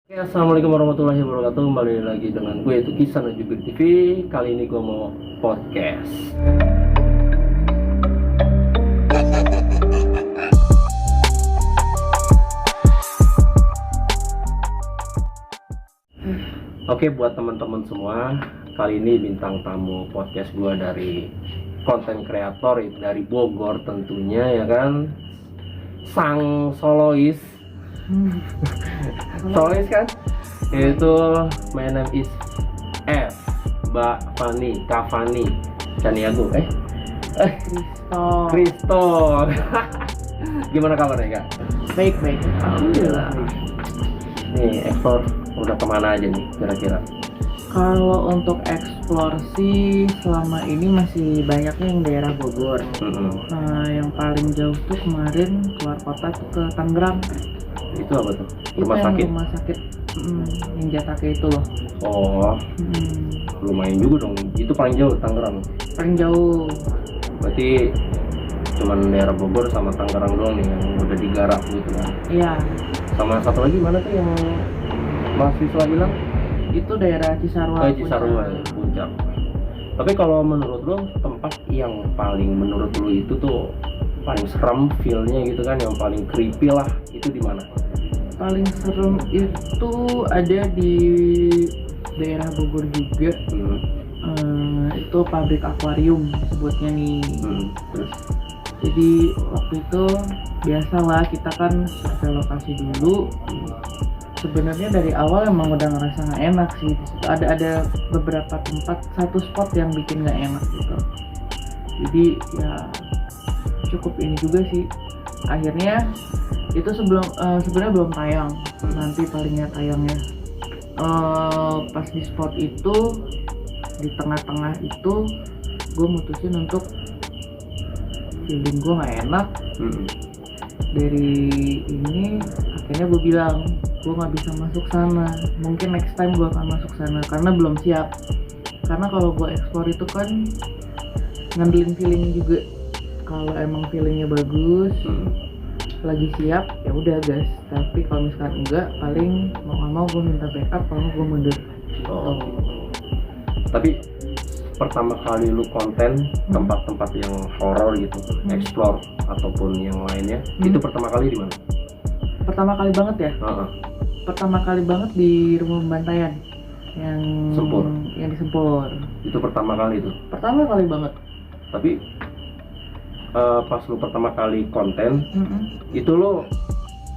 Oke, assalamualaikum warahmatullahi wabarakatuh. Kembali lagi dengan gue yaitu Kisan Jubir TV. Kali ini gue mau podcast. Oke, buat teman-teman semua, kali ini bintang tamu podcast gue dari konten kreator dari Bogor tentunya, ya kan, sang solois. Solois kan, yaitu my name is F Mbak Fani Kavani Caniago Kristo. Gimana kabarnya Kak? Baik. Alhamdulillah. Nih ekspor udah kemana aja nih kira-kira? Kalau untuk eksplorasi selama ini masih banyaknya yang daerah Bogor. Nah, yang paling jauh tuh kemarin keluar kota tuh ke Tangerang. Itu apa tuh? Itu Rumah yang sakit? Rumah sakit yang Jatake itu loh. Oh, lumayan juga dong. Itu paling jauh Tangerang. Paling jauh. Berarti cuman daerah Bogor sama Tangerang doang nih yang udah digarap gitu kan? Iya, Sama satu lagi mana tuh yang mahasiswa bilang? itu daerah Cisarua. Cisarua ya, Puncak. Tapi kalau menurut lo tempat yang paling menurut lo itu tuh paling serem feel-nya gitu kan, yang paling creepy lah, itu di mana? Paling serem itu ada di daerah Bogor juga. Itu pabrik akuarium sebutnya nih. Terus Jadi waktu itu biasalah kita kan survei lokasi dulu. Sebenarnya dari awal emang udah ngerasa nggak enak sih. Di situ ada beberapa tempat, satu spot yang bikin nggak enak gitu. Jadi ya cukup ini juga sih. Akhirnya itu sebenarnya belum tayang. Nanti palingnya tayangnya. Pas di spot itu di tengah-tengah itu gue mutusin untuk feeling gue nggak enak. Dari ini akhirnya gue bilang gue nggak bisa masuk sana, mungkin next time gue akan masuk sana karena belum siap. Karena kalau gue explore itu kan ngandelin feeling juga. Kalau emang feelingnya bagus, lagi siap ya udah gas. Tapi kalau misalkan enggak, paling mau nggak mau gue minta backup, kalau gue mundur. tapi pertama kali lu konten tempat-tempat yang horor gitu, explore ataupun yang lainnya, itu pertama kali di mana? Pertama kali banget ya? Pertama kali banget di rumah pembantaian yang Sempur. Yang di Sempur. Itu pertama kali itu. Pertama kali banget. Tapi pas lu pertama kali konten, itu lu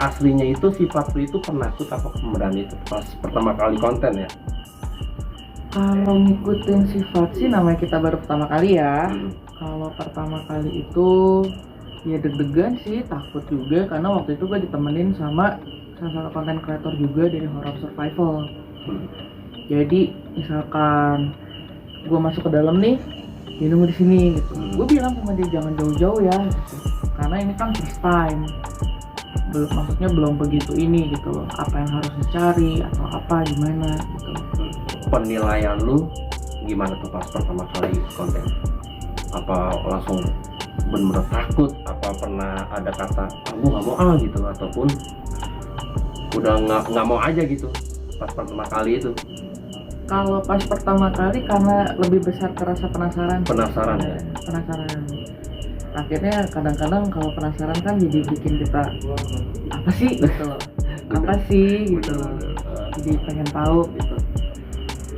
aslinya itu sifat lu itu penakut apa pemberani itu pas pertama kali konten ya? Kalau ngikutin sifat sih namanya kita baru pertama kali ya. Kalau pertama kali itu ya deg-degan sih, takut juga karena waktu itu gue ditemenin sama salah satu konten kreator juga dari horror survival. Jadi misalkan gue masuk ke dalam nih, dia nunggu di sini gitu. Gue bilang sama dia jangan jauh-jauh ya gitu. Karena ini kan first time. Maksudnya belum begitu ini gitu loh. Apa yang harus dicari atau apa gimana gitu. Penilaian lu gimana tuh pas pertama kali konten? Apa langsung bener-bener takut? Apa pernah ada kata gue nggak mau gitu, ataupun udah nggak mau aja gitu pas pertama kali itu? Kalau pas pertama kali karena lebih besar kerasa penasaran ya? Penasaran. Akhirnya kadang-kadang kalau penasaran kan jadi bikin kita apa sih gitu loh, apa sih gitu loh, jadi pengen tahu gitu.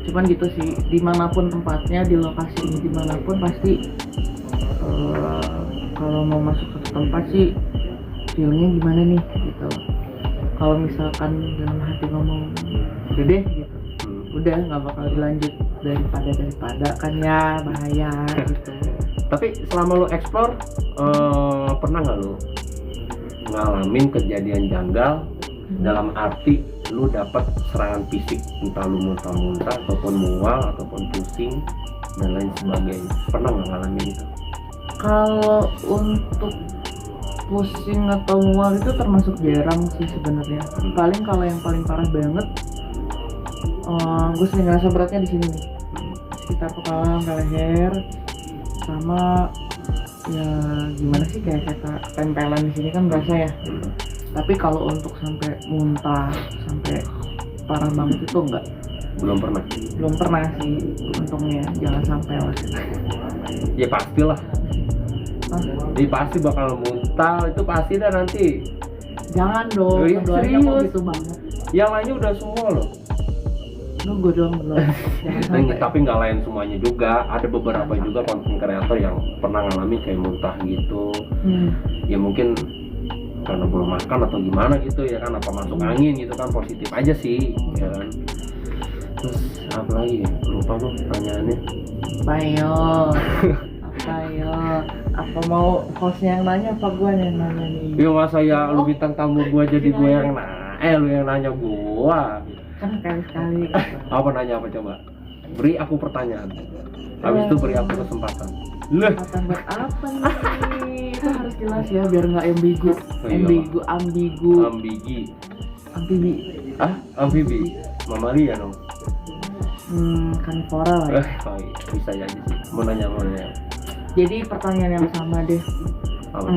Cuman gitu sih, dimanapun tempatnya, di lokasi ini dimanapun pasti kalau mau masuk ke tempat sih feelingnya gimana nih gitu. Kalau misalkan dalam hati ngomong udah deh gitu, udah nggak bakal dilanjut daripada kan ya bahaya gitu. Tapi selama lu explore pernah nggak lu ngalamin kejadian janggal dalam arti lu dapat serangan fisik, entah lu muntah-muntah ataupun mual ataupun pusing dan lain sebagainya? Pernah nggak ngalamin itu? Kalau untuk pusing atau mual itu termasuk jarang sih sebenarnya. Paling kalau yang paling parah banget, gue sering ngerasa beratnya di sini nih, sekitar kepala sampai leher, sama ya gimana sih kayak tempelan di sini kan berasa ya. Tapi kalau untuk sampai muntah, sampai parah banget itu enggak, Belum pernah. belum pernah sih, untungnya jangan sampai lah. Ya pastilah. Hah? Jadi pasti bakal muntah, itu pasti dah nanti. Jangan dong, Oh iya, doanya kok serius? gitu banget. Yang lainnya udah semua loh. Lu gue doang belum. Jangan sampai. Tapi nggak lain semuanya juga. Ada beberapa juga konten kreator yang pernah ngalamin kayak muntah gitu. Ya mungkin karena belum makan atau gimana gitu ya kan, apa masuk angin gitu kan, positif aja sih ya kan. Terus apa lagi ya, lupa gue pertanyaannya. Payo. Apa yo? Apa mau hostnya yang nanya apa gue yang nanya nih? Ya masa ya lu bintang tamu gue jadi gue yang lu yang nanya gua. Kan sekali-sekali gitu. Apa nanya apa coba? Beri aku pertanyaan. Habis itu beri aku kesempatan. Lah, Kesempatan buat apa nih? Itu harus jelas ya biar nggak ambigu. Oh, iya. Ambigu. ambigi. Amfibi. Amfibi. Mamalia dong. Karnivora lah ya. Oh iya, bisa ya aja sih. Mau nanya. Jadi pertanyaan yang sama deh. Apa?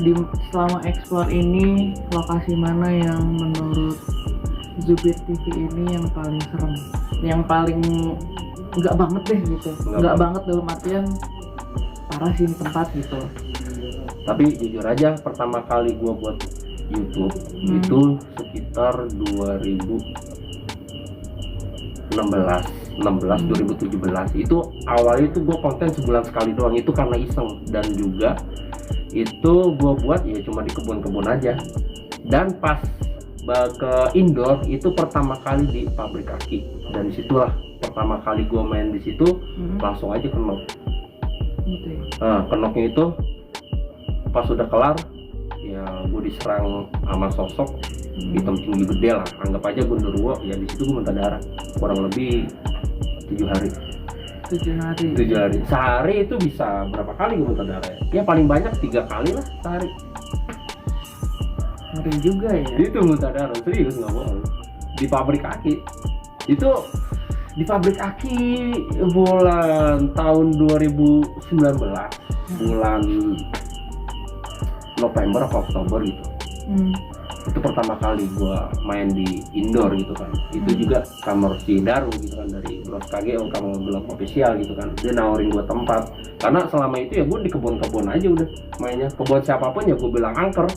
Di selama explore ini lokasi mana yang menurut Zubir TV ini yang paling serem? Yang paling enggak banget deh gitu. Enggak banget dalam artian parah sih ini tempat gitu. Tapi jujur aja pertama kali gua buat YouTube itu sekitar 2017 itu awalnya itu gue konten sebulan sekali doang, itu karena iseng, dan juga itu gue buat ya cuma di kebun-kebun aja. Dan pas ke indoor itu pertama kali di pabrik aki, dan disitulah pertama kali gue main di situ langsung aja kenok. Gitu ya. Nah, kenoknya itu pas udah kelar ya gue diserang sama sosok hitam tinggi gede lah, anggap aja gundurwo ya. Di situ gue muntah darah kurang lebih 7 hari. 7 hari. Sehari itu bisa berapa kali gue muntah darah ya? Ya paling banyak 3 kali lah sehari. Ngeri juga ya. Itu muntah darah, serius nggak bohong. Di pabrik aki itu, di pabrik aki bulan tahun 2019 bulan November atau Oktober gitu. Itu pertama kali gua main di indoor gitu kan. Itu juga kamar si Daru gitu kan, dari Bros KGO, kamar gelap official gitu kan. Dia nawarin gua tempat, karena selama itu ya gua di kebun-kebun aja udah mainnya. Kebun siapapun ya gua bilang angker.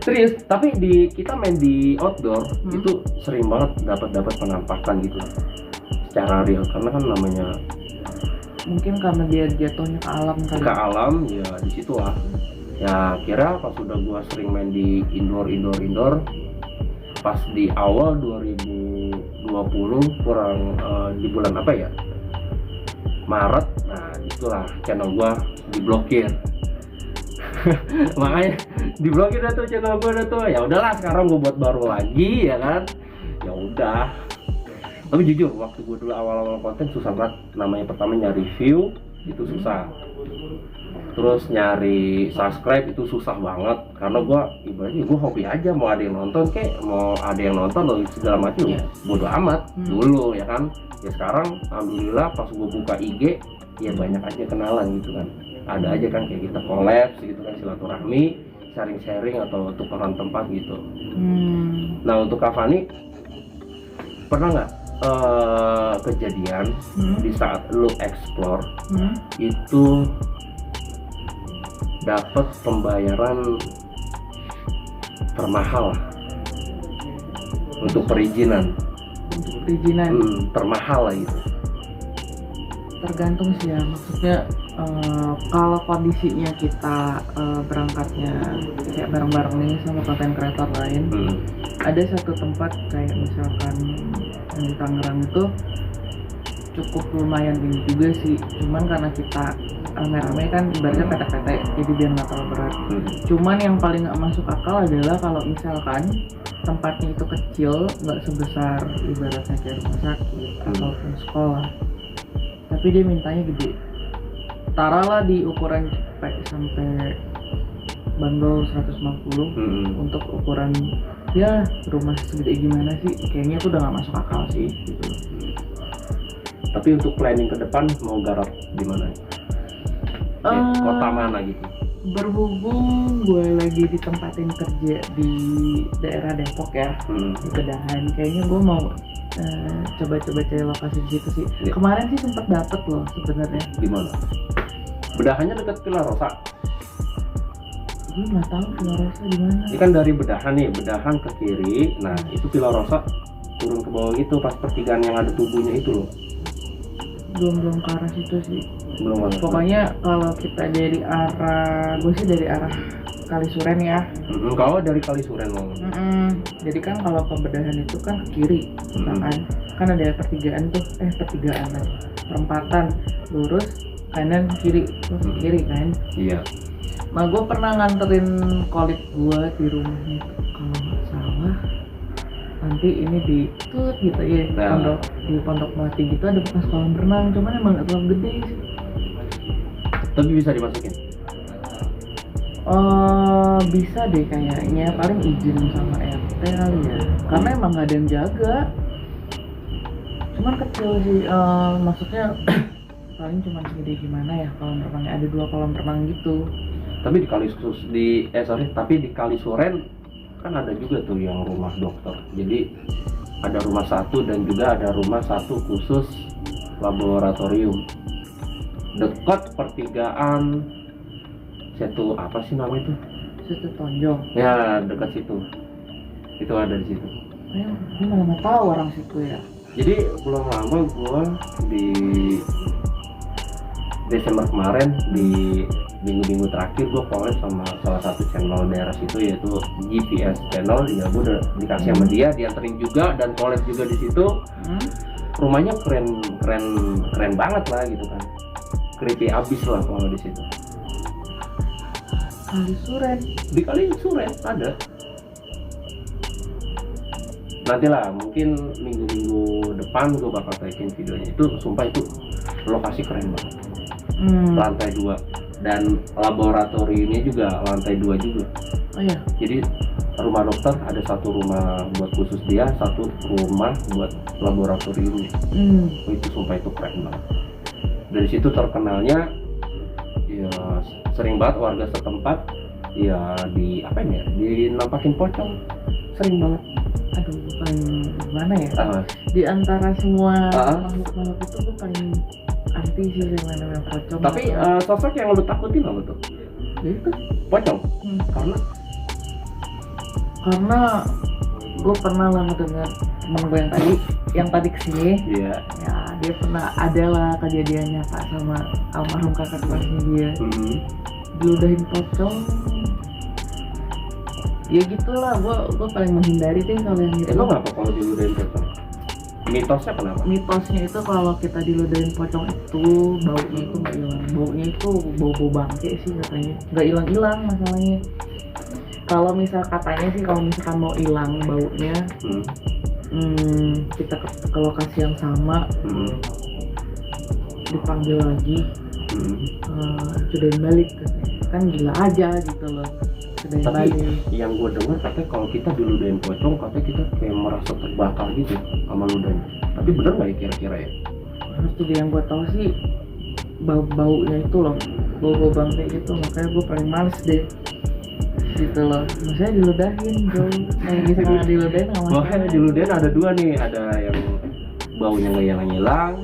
Serius, tapi kita main di outdoor itu sering banget dapat penampakan gitu secara real, karena kan namanya Mungkin karena dia jatuhnya ke alam kali. ke alam ya, di situ lah. Ya kira pas sudah gua sering main di indoor pas di awal 2020 kurang di bulan apa ya, Maret, nah itulah channel gua diblokir. Makanya diblokir dah tuh channel gua dah tuh. Ya udahlah, sekarang gua buat baru lagi ya kan. Ya udah. Tapi jujur waktu gua dulu awal-awal konten susah banget. Namanya pertama nyari view itu susah. Terus nyari subscribe itu susah banget, karena gua ibaratnya gua hobi aja, mau ada yang nonton kek, mau ada yang nonton loh segala macam, bodo amat dulu ya kan. Ya sekarang alhamdulillah pas gua buka IG ya banyak aja kenalan gitu kan, ada aja kan kayak kita collab gitu kan, silaturahmi, sharing atau tukeran tempat gitu. Nah untuk Kak Fani, pernah nggak kejadian di saat lu explore itu dapat pembayaran termahal untuk perizinan? Termahal lah gitu. Tergantung sih ya, maksudnya kalau kondisinya kita berangkatnya kayak bareng-bareng nih sama konten kreator lain, ada satu tempat kayak misalkan yang di Tangerang itu cukup lumayan tinggi juga sih, cuman karena kita rame-rame kan ibaratnya PT-PT, jadi biar nggak terlalu berat. Cuman yang paling nggak masuk akal adalah kalau misalkan tempatnya itu kecil, nggak sebesar ibaratnya kayak rumah sakit ataupun sekolah, tapi dia mintanya gede. Taruhlah di ukuran cepet sampai bandrol 150 untuk ukuran ya rumah segede gimana sih, kayaknya itu udah nggak masuk akal sih gitu. Tapi untuk planning ke depan mau garap di mana? Di kota mana gitu? Berhubung gue lagi ditempatin kerja di daerah Depok ya, di Bedahan, kayaknya gue mau coba-coba cari lokasi di situ sih. Iya. Kemarin sih sempat dapet loh sebenarnya. Di mana? Bedahannya dekat Villa Rosa. Gue nggak tahu Villa Rosa di mana. Ini kan dari Bedahan nih, Bedahan ke kiri. Nah, itu Villa Rosa turun ke bawah gitu pas pertigaan yang ada tubuhnya itu loh. Belum ke arah situ sih. Belum banget. Pokoknya kalau kita dari arah, gue sih dari arah Kalisuren ya. Kalau dari Kalisuren loh. Jadi kan kalau ke Bedahan itu kan ke kiri, kan ada pertigaan tuh, pertigaan lagi, perempatan, lurus kanan kiri, terus kiri kan. Iya. Nah gue pernah nganterin kolek gue di rumahnya itu, kalau nggak salah nanti ini di tut gitu ya, Nah. di Pondok Melati gitu ada bekas kolam renang, cuman emang nggak terlalu gede sih. Tapi bisa dimasukin. Bisa deh kayaknya, paling izin sama RT kali ya, karena emang nggak ada yang jaga. Cuman kecil sih, maksudnya paling cuma segede gimana ya kolam renangnya, ada 2 kolam renang gitu. Tapi tapi di Kalisuren kan ada juga tuh yang rumah dokter. Jadi ada rumah satu dan juga ada rumah satu khusus laboratorium. Dekat pertigaan situ apa sih namanya itu? Situ Tonjong. Ya dekat situ. Itu ada di situ. Gue malah nggak tahu orang situ ya. Jadi belum lama gua di Desember kemarin di minggu-minggu terakhir gue collab sama salah satu channel daerah situ yaitu GPS channel. Ya gue udah dikasih sama dia, dianterin juga dan collab juga di situ. Rumahnya keren banget lah gitu kan, creepy abis lah kalau di situ. Kalisuren. Di Kalisuren ada. Nantilah mungkin minggu-minggu depan gue bakal tagin videonya. Itu sumpah itu lokasi keren banget. Lantai 2 dan laboratoriumnya juga lantai 2 juga. Oh iya. Jadi rumah dokter ada satu rumah buat khusus dia, satu rumah buat laboratoriumnya. Itu sumpah itu keren banget. Dari situ terkenalnya ya sering banget warga setempat ya dinampakin pocong, sering banget. Aduh, paling gimana ya? Di antara semua makhluk-makhluk itu gue paling anti sih yang namanya pocong. Tapi sosok yang lu takutin apa tuh? Itu Pocong. Karena gue pernah lah ngedengar temen gue yang tadi kesini. Iya. Ya dia pernah ada lah kejadian nyata sama almarhum kakak kelasnya dia. Diludahin pocong. Ya gitulah, gue paling menghindari deh kalau yang itu. Emang apa kalau diludahin pocong? Mitosnya kenapa? Mitosnya itu kalau kita diludahin pocong itu baunya itu nggak hilang. Baunya itu bau bangke sih katanya. Nggak hilang masalahnya. Kalau misal katanya sih kalau misalkan mau hilang baunya, kita ke lokasi yang sama, dipanggil lagi, codain balik kan gila aja gitu loh. Tapi yang gue dengar katanya kalau kita diludahin pocong katanya kita kayak merasa terbakar gitu sama ludahnya. Tapi bener nggak ya kira-kira ya? Harus tuh yang gue tahu sih baunya itu loh, bau bangke gitu, makanya gue paling males deh gitu loh. Maksudnya diludahin bro, bisa nggak diludahin nggak masalah. Bahkan diludahin ada 2 nih, ada yang baunya nggak hilang-hilang,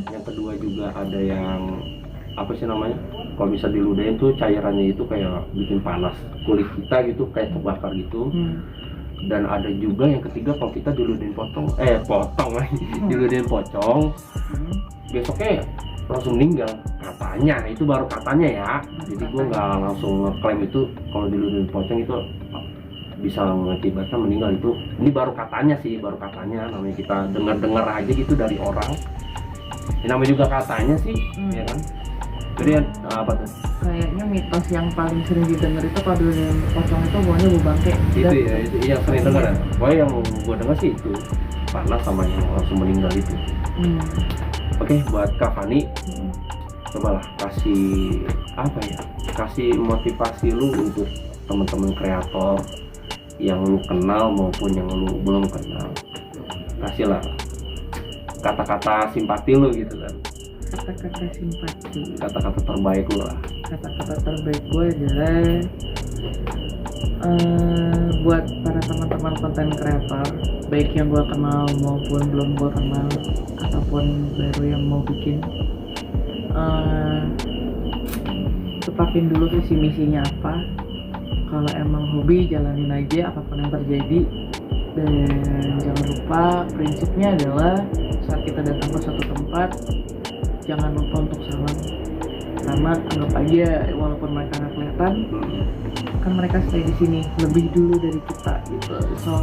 yang kedua juga ada yang apa sih namanya? Kalau bisa diludahin tuh cairannya itu kayak bikin panas kulit kita gitu, kayak terbakar gitu. Dan ada juga yang ketiga kalau kita diludahin diludahin pocong, besoknya langsung meninggal katanya. Itu baru katanya ya, jadi gue nggak langsung ngeklaim itu kalau diludahin pocong itu bisa mengakibatkan meninggal. Itu ini baru katanya sih, namanya kita dengar aja gitu dari orang. Ini namanya juga katanya sih, ya kan. Jadi apa tuh? Kayaknya mitos yang paling sering didengar itu kalau diludahin pocong itu baunya bau bangke. Itu ya, itu yang sering dengar ya. Pokoknya yang gue dengar sih itu panas sama yang langsung meninggal itu. Oke, buat Kak Fani, cobalah kasih motivasi lu untuk teman-teman kreator yang lu kenal maupun yang lu belum kenal. Kasihlah kata-kata simpati lu gitu kan. Kata-kata simpati. Kata-kata terbaik lu lah. kata-kata terbaik gue adalah buat para teman-teman konten kreator, baik yang gue kenal maupun belum gue kenal ataupun baru yang mau bikin, tetapin dulu visi misinya apa. Kalau emang hobi jalanin aja apapun yang terjadi, dan jangan lupa prinsipnya adalah saat kita datang ke suatu tempat jangan lupa untuk salam, karena anggap aja walaupun mereka nggak kelihatan kan mereka stay di sini lebih dulu dari kita gitu. So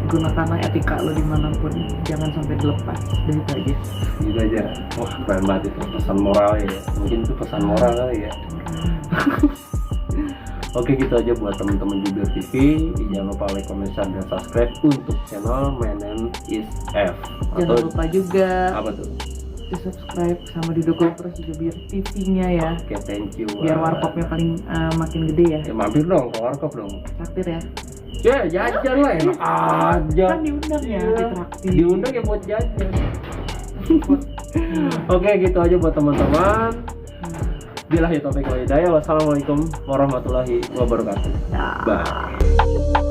gunakanlah etika lo dimanapun, jangan sampai dilepas. Dari itu aja. Gitu aja. Wah keren banget itu pesan moral ya. Mungkin itu pesan moral kali ya. Oke gitu aja buat teman-teman Jubir TV. Jangan lupa like, comment, share, dan subscribe untuk channel Menen is F. Jangan lupa juga apa tuh? di subscribe sama didukung terus Jubir TV-nya ya. Oke, thank you. Biar warkopnya paling makin gede ya. Mampir dong ke warkop dong. Traktir ya. Ya jajan lah enak aja. Kan diundang ya, ditraktir. Diundang ya buat jajan. Oke gitu aja buat teman-teman. Billahi taufiq wal hidayah. Wassalamualaikum warahmatullahi wabarakatuh. Dah. Bye.